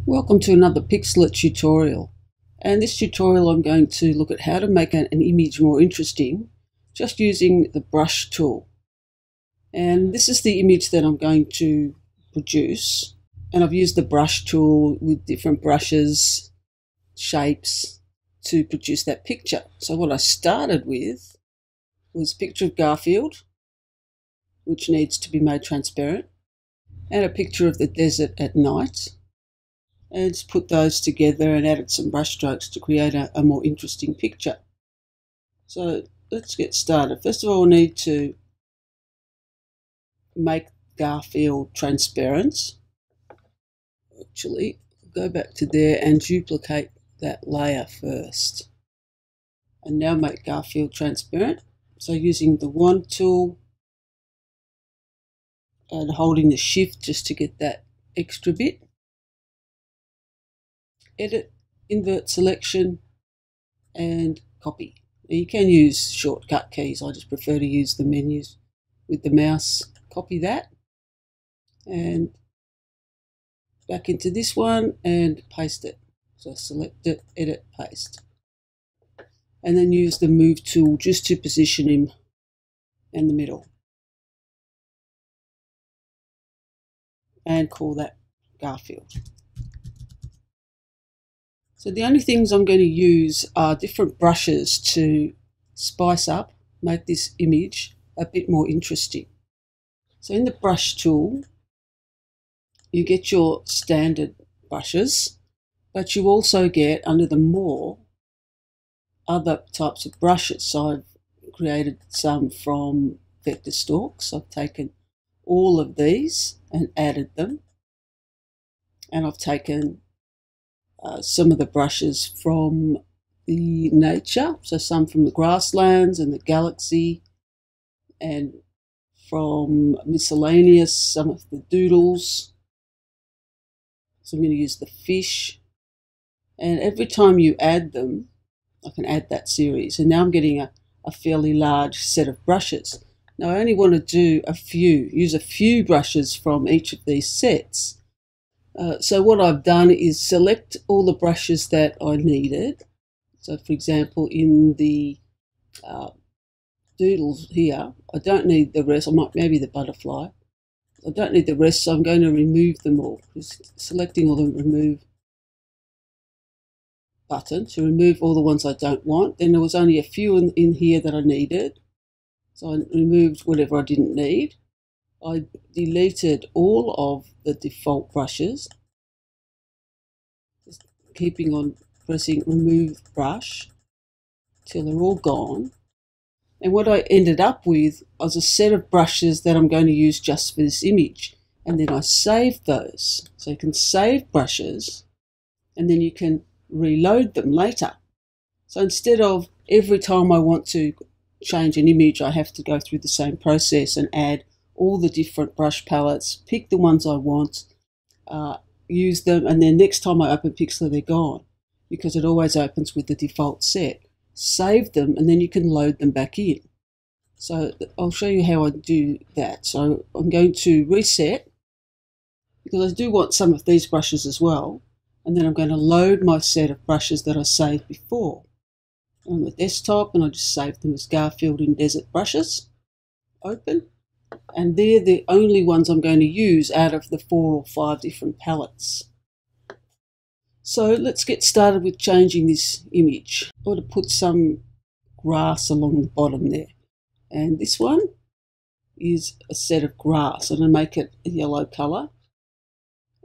Welcome to another Pixlr tutorial. And this tutorial I'm going to look at how to make an image more interesting just using the brush tool. And this is the image that I'm going to produce. And I've used the brush tool with different brushes, shapes to produce that picture. So what I started with was a picture of Garfield, which needs to be made transparent, and a picture of the desert at night. And just put those together and added some brush strokes to create a more interesting picture. So let's get started. First of all, we'll need to make Garfield transparent. Actually, go back to there and duplicate that layer first. And now make Garfield transparent. So using the wand tool and holding the shift just to get that extra bit. Edit, invert selection, and copy. Now you can use shortcut keys. I just prefer to use the menus with the mouse. Copy that and back into this one and paste it. So select it, edit, paste. And then use the move tool just to position him in the middle. And call that Garfield. So the only things I'm going to use are different brushes to spice up, make this image a bit more interesting. So in the brush tool, you get your standard brushes, but you also get under the more other types of brushes. So I've created some from vector stalks. I've taken all of these and added them. And I've taken some of the brushes from the nature, so some from the grasslands and the galaxy, and from miscellaneous, some of the doodles. So I'm going to use the fish, and every time you add them, I can add that series. And now I'm getting a fairly large set of brushes. Now I only want to use a few brushes from each of these sets. So what I've done is select all the brushes that I needed. So for example, in the doodles here, I don't need the rest. Maybe the butterfly. I don't need the rest, so I'm going to remove them all. Just selecting all the remove button to remove all the ones I don't want. Then there was only a few in here that I needed. So I removed whatever I didn't need. I deleted all of the default brushes, just keeping on pressing remove brush till they're all gone. And what I ended up with was a set of brushes that I'm going to use just for this image. And then I saved those. So you can save brushes and then you can reload them later. So instead of every time I want to change an image, I have to go through the same process and add all the different brush palettes, pick the ones I want, use them, and then next time I open Pixlr, they're gone because it always opens with the default set. Save them, and then you can load them back in. So I'll show you how I do that. So I'm going to reset because I do want some of these brushes as well, and then I'm going to load my set of brushes that I saved before on the desktop, and I just saved them as Garfield in Desert brushes. Open. And they're the only ones I'm going to use out of the 4 or 5 different palettes. So let's get started with changing this image. I want to put some grass along the bottom there. And this one is a set of grass. I'm going to make it a yellow colour.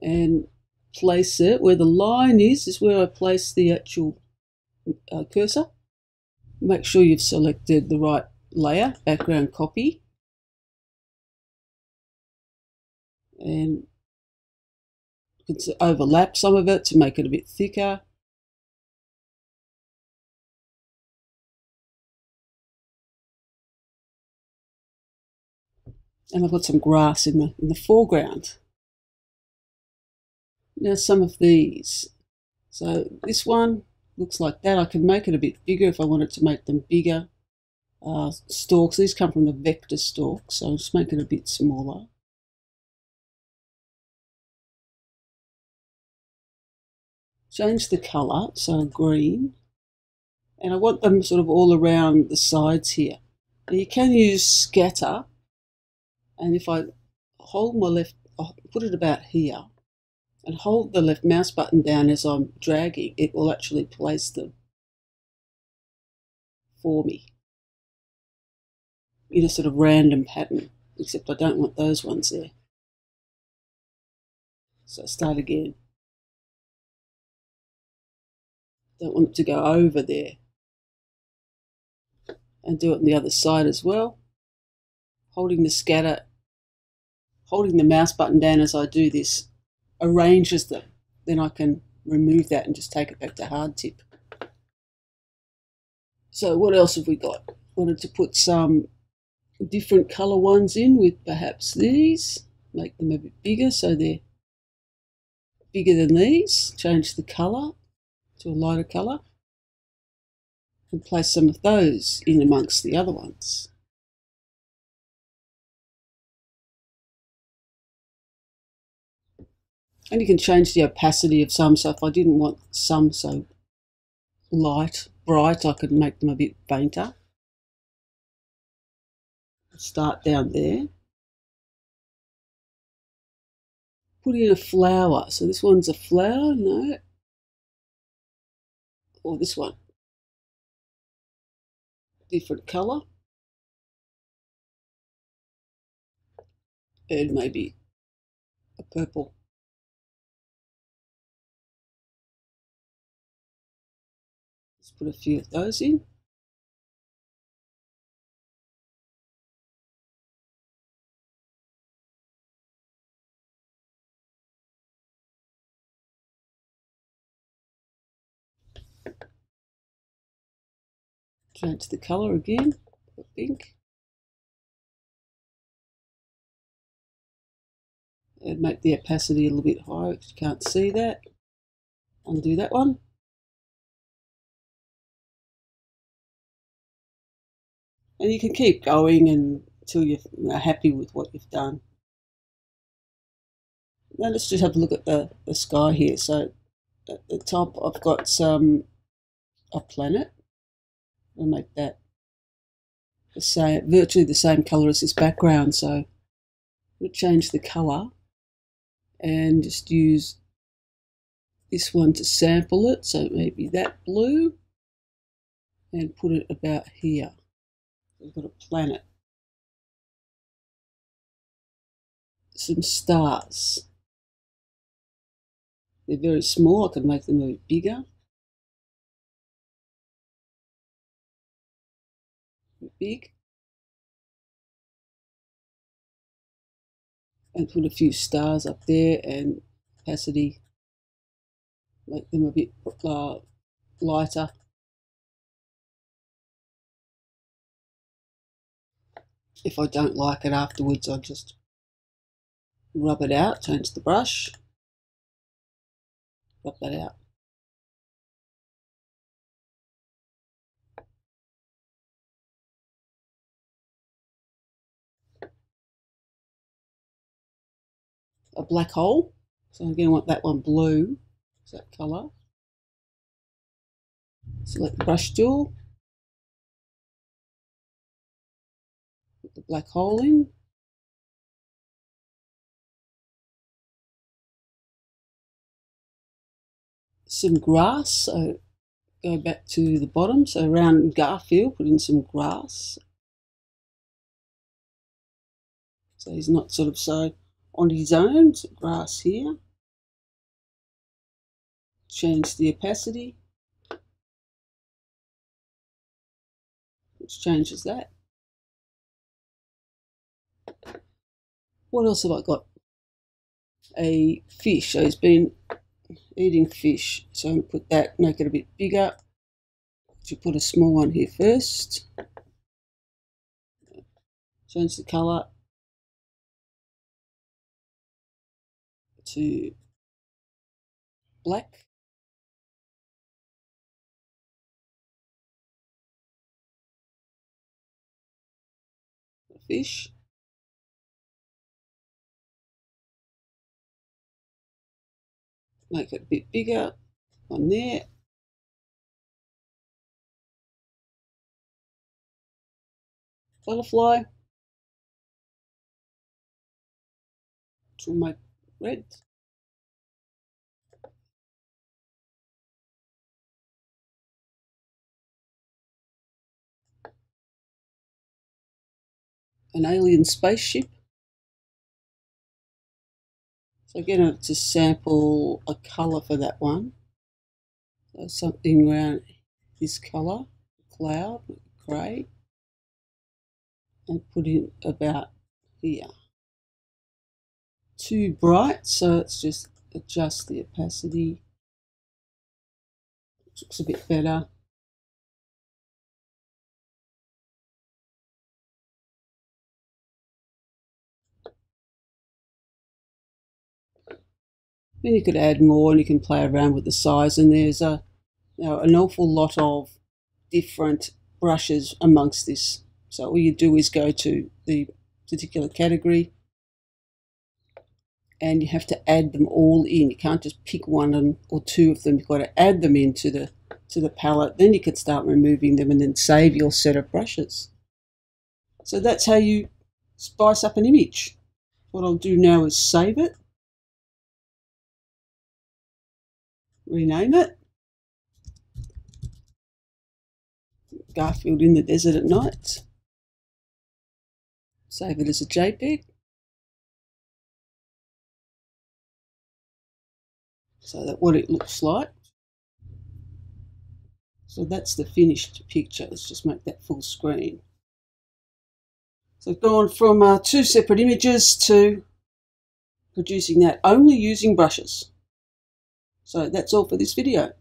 And place it where the line is where I place the actual cursor. Make sure you've selected the right layer, background copy. And you can overlap some of it to make it a bit thicker. And I've got some grass in the foreground. Now some of these. So this one looks like that. I can make it a bit bigger if I wanted to make them bigger. Stalks, these come from the vector stalks, so I'll just make it a bit smaller. change the colour, so green, and I want them sort of all around the sides here. Now you can use scatter, and if I hold my left, I'll put it about here, and hold the left mouse button down as I'm dragging, it will actually place them for me in a sort of random pattern, except I don't want those ones there. So start again. Don't want it to go over there. And do it on the other side as well. Holding the scatter, holding the mouse button down as I do this, arranges them. Then I can remove that and just take it back to hardtip. So what else have we got? Wanted to put some different colour ones in with perhaps these. Make them a bit bigger so they're bigger than these. Change the colour to a lighter colour. And place some of those in amongst the other ones. And you can change the opacity of some, so if I didn't want some so bright, I could make them a bit fainter. Start down there. Put in a flower. So this one's a flower, no. Or this one. Different colour. And maybe a purple. Let's put a few of those in. Change the colour again, pink. And make the opacity a little bit higher, because you can't see that. Undo that one. And you can keep going until you're happy with what you've done. Now let's just have a look at the sky here. So at the top I've got a planet. I'll make that virtually the same colour as this background. So we'll change the colour and just use this one to sample it. So maybe that blue, and put it about here. We've got a planet. Some stars. They're very small. I can make them a bit bigger. Big. And put a few stars up there, and opacity, make them a bit lighter. If I don't like it afterwards, I'll just rub it out, change the brush, rub that out. A black hole, so again I want that one blue, that colour. Select the brush tool, put the black hole in, some grass, so go back to the bottom, so around Garfield put in some grass, so he's not sort of so on his own. Some grass here, change the opacity, which changes that. What else have I got? A fish, so he's been eating fish, so I'm going to put that, make it a bit bigger. So put a small one here first, change the colour to black, the fish, make it a bit bigger, One there. Butterfly. Which will make red. An alien spaceship. So again, to sample a colour for that one. So something around this colour, cloud, grey, and put in about here. Too bright, so let's just adjust the opacity. Looks a bit better. Then you could add more and you can play around with the size, and there's an awful lot of different brushes amongst this. So all you do is go to the particular category and you have to add them all in. You can't just pick one or two of them. You've got to add them into the palette. Then you can start removing them and then save your set of brushes. So that's how you spice up an image. What I'll do now is save it, rename it, Garfield in the Desert at Night, save it as a JPEG, so that what it looks like. So that's the finished picture. Let's just make that full screen. So I've gone from 2 separate images to producing that only using brushes. So that's all for this video.